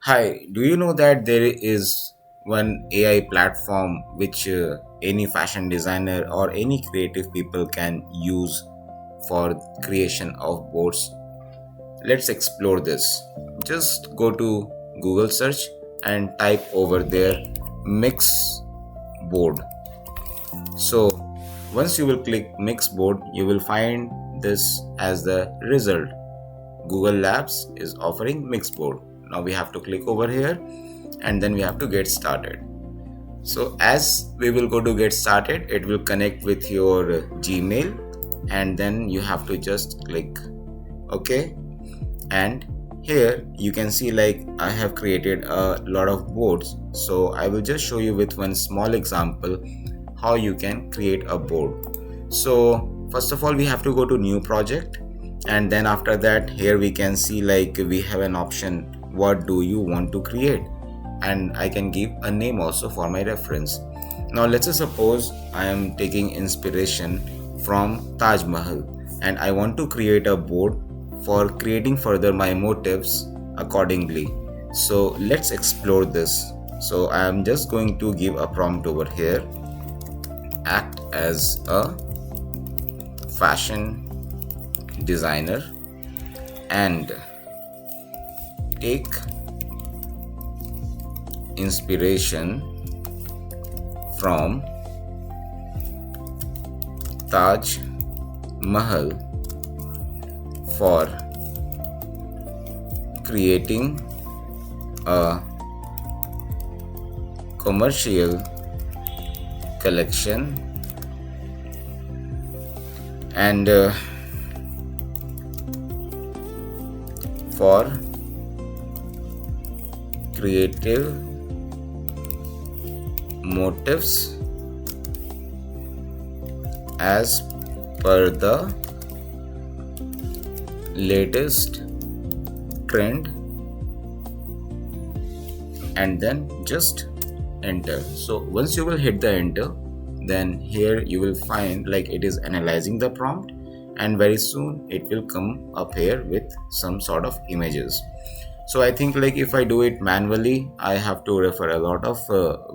Hi, do you know that there is one AI platform which any fashion designer or any creative people can use for creation of boards? Let's explore this. Just go to Google search and type over there Mixboard. So once you will click Mixboard, you will find this as the result. Google Labs is offering Mixboard. Now we have to click over here and then we have to get started. So as we will go to get started, it will connect with your Gmail and then you have to just click OK. And here you can see like I have created a lot of boards. So I will just show you with one small example how you can create a board. So first of all, we have to go to new project, and then after that here we can see like we have an option, what do you want to create, and I can give a name also for my reference. Now let's say suppose I am taking inspiration from Taj Mahal and I want to create a board for creating further my motifs accordingly. So let's explore this. So I am just going to give a prompt over here: act as a fashion designer and take inspiration from Taj Mahal for creating a commercial collection and for creative motifs as per the latest trend, and then just enter. So once you will hit the enter, then here you will find like it is analyzing the prompt, and very soon it will come up here with some sort of images. So I think like if I do it manually, I have to refer a lot of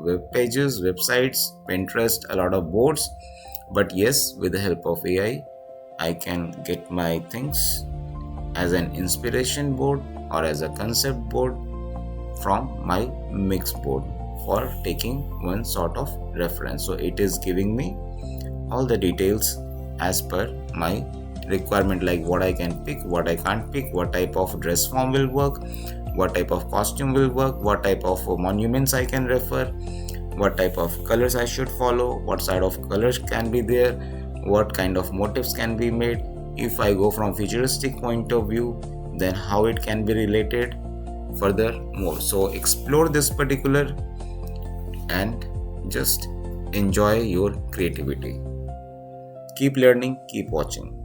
web pages, websites, Pinterest, a lot of boards. But yes, with the help of AI, I can get my things as an inspiration board or as a concept board from my Mixboard for taking one sort of reference. So it is giving me all the details as per my requirement, like what I can pick, what I can't pick, what type of dress form will work, what type of costume will work, what type of monuments I can refer, what type of colors I should follow, what side of colors can be there, what kind of motifs can be made. If I go from futuristic point of view, then how it can be related further more. So explore this particular and just enjoy your creativity. Keep learning, keep watching.